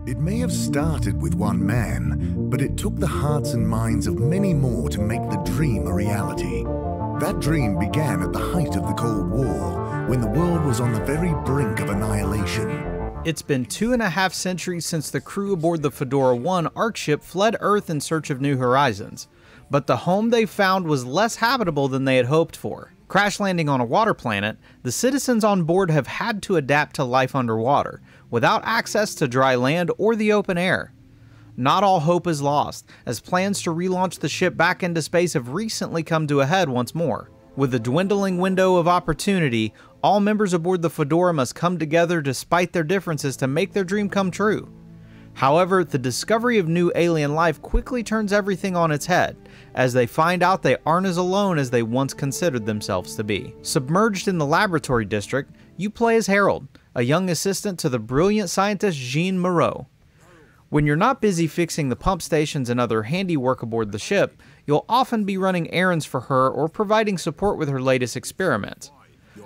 It may have started with one man, but it took the hearts and minds of many more to make the dream a reality. That dream began at the height of the Cold War, when the world was on the very brink of annihilation. It's been 2.5 centuries since the crew aboard the Fedora 1 Ark ship fled Earth in search of new horizons. But the home they found was less habitable than they had hoped for. Crash landing on a water planet, the citizens on board have had to adapt to life underwater, without access to dry land or the open air. Not all hope is lost, as plans to relaunch the ship back into space have recently come to a head once more. With the dwindling window of opportunity, all members aboard the Fedora must come together despite their differences to make their dream come true. However, the discovery of new alien life quickly turns everything on its head, as they find out they aren't as alone as they once considered themselves to be. Submerged in the laboratory district, you play as Harold, a young assistant to the brilliant scientist Jean Moreau. When you're not busy fixing the pump stations and other handiwork aboard the ship, you'll often be running errands for her or providing support with her latest experiments.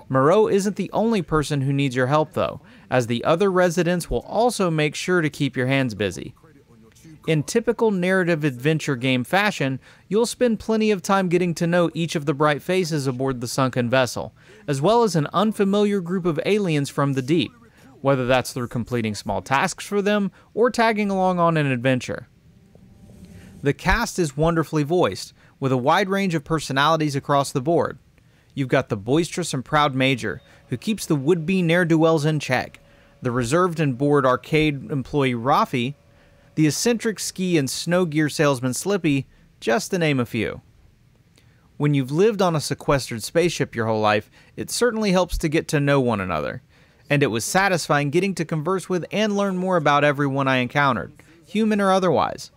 Moreau isn't the only person who needs your help though, as the other residents will also make sure to keep your hands busy. In typical narrative adventure game fashion, you'll spend plenty of time getting to know each of the bright faces aboard the sunken vessel, as well as an unfamiliar group of aliens from the deep, whether that's through completing small tasks for them or tagging along on an adventure. The cast is wonderfully voiced, with a wide range of personalities across the board. You've got the boisterous and proud Major, who keeps the would-be ne'er-do-wells in check, the reserved and bored arcade employee Rafi, the eccentric ski and snow gear salesman Slippy, just to name a few. When you've lived on a sequestered spaceship your whole life, it certainly helps to get to know one another, and it was satisfying getting to converse with and learn more about everyone I encountered, human or otherwise.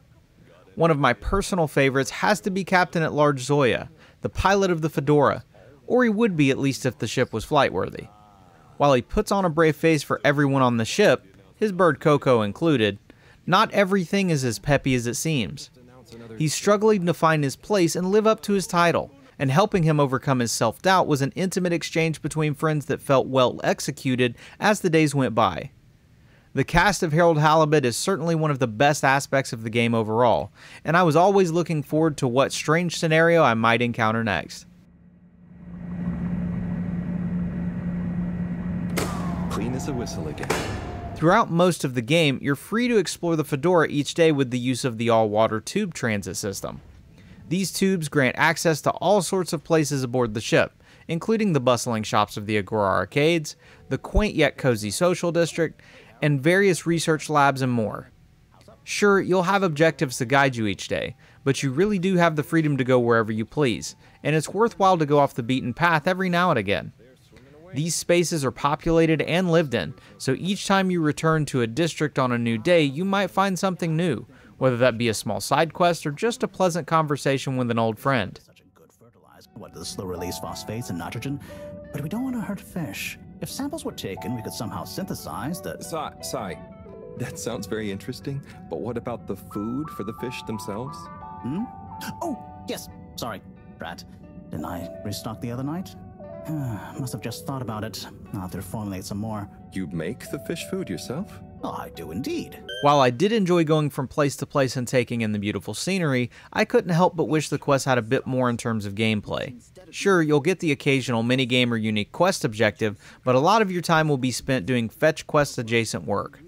One of my personal favorites has to be Captain-at-Large Zoya, the pilot of the Fedora, or he would be at least if the ship was flight-worthy. While he puts on a brave face for everyone on the ship, his bird Coco included, not everything is as peppy as it seems. He's struggling to find his place and live up to his title, and helping him overcome his self-doubt was an intimate exchange between friends that felt well executed as the days went by. The cast of Harold Halibut is certainly one of the best aspects of the game overall, and I was always looking forward to what strange scenario I might encounter next. Clean as a whistle again. Throughout most of the game, you're free to explore the Fedora each day with the use of the all-water tube transit system. These tubes grant access to all sorts of places aboard the ship, including the bustling shops of the Agora arcades, the quaint yet cozy social district, and various research labs and more. Sure, you'll have objectives to guide you each day, but you really do have the freedom to go wherever you please, and it's worthwhile to go off the beaten path every now and again. These spaces are populated and lived in, so each time you return to a district on a new day, you might find something new, whether that be a small side quest or just a pleasant conversation with an old friend. Such a good fertilizer. What, the slow-release phosphates and nitrogen? But we don't want to hurt fish. If samples were taken, we could somehow synthesize the... Sai, that sounds very interesting, but what about the food for the fish themselves? Oh, yes, sorry, Brat. Didn't I restock the other night? Must have just thought about it. I'll have to formulate some more. You make the fish food yourself? Oh, I do indeed. While I did enjoy going from place to place and taking in the beautiful scenery, I couldn't help but wish the quest had a bit more in terms of gameplay. Sure, you'll get the occasional minigame or unique quest objective, but a lot of your time will be spent doing fetch quest adjacent work.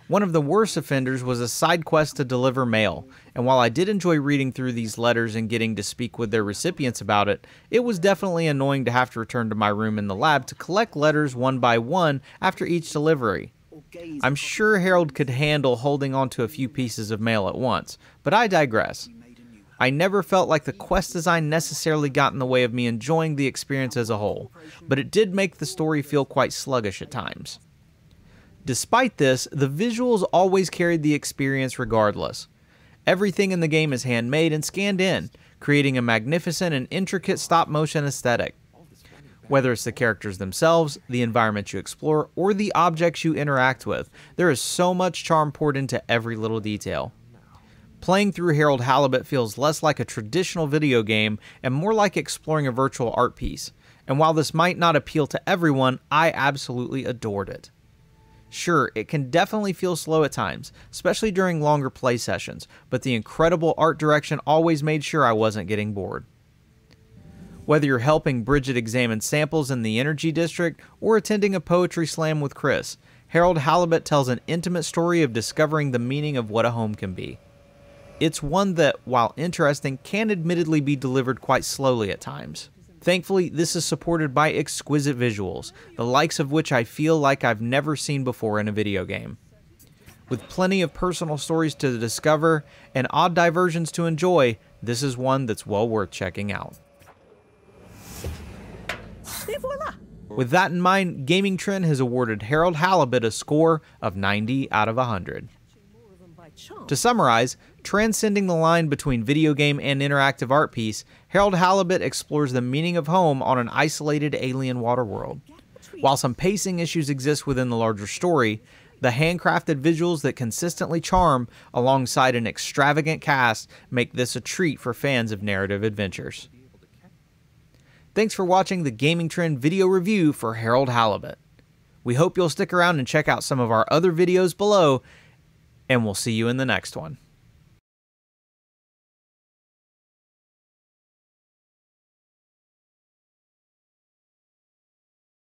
One of the worst offenders was a side quest to deliver mail, and while I did enjoy reading through these letters and getting to speak with their recipients about it, it was definitely annoying to have to return to my room in the lab to collect letters one by one after each delivery. I'm sure Harold could handle holding on to a few pieces of mail at once, but I digress. I never felt like the quest design necessarily got in the way of me enjoying the experience as a whole, but it did make the story feel quite sluggish at times. Despite this, the visuals always carried the experience regardless. Everything in the game is handmade and scanned in, creating a magnificent and intricate stop-motion aesthetic. Whether it's the characters themselves, the environment you explore, or the objects you interact with, there is so much charm poured into every little detail. Playing through Harold Halibut feels less like a traditional video game and more like exploring a virtual art piece, and while this might not appeal to everyone, I absolutely adored it. Sure, it can definitely feel slow at times, especially during longer play sessions, but the incredible art direction always made sure I wasn't getting bored. Whether you're helping Bridget examine samples in the Energy District or attending a poetry slam with Chris, Harold Halibut tells an intimate story of discovering the meaning of what a home can be. It's one that, while interesting, can admittedly be delivered quite slowly at times. Thankfully, this is supported by exquisite visuals, the likes of which I feel like I've never seen before in a video game. With plenty of personal stories to discover and odd diversions to enjoy, this is one that's well worth checking out. With that in mind, Gamingtrend has awarded Harold Halibut a score of 90 out of 100. To summarize, transcending the line between video game and interactive art piece, Harold Halibut explores the meaning of home on an isolated alien water world. While some pacing issues exist within the larger story, the handcrafted visuals that consistently charm alongside an extravagant cast make this a treat for fans of narrative adventures. Thanks for watching the Gamingtrend video review for Harold Halibut. We hope you'll stick around and check out some of our other videos below, and we'll see you in the next one.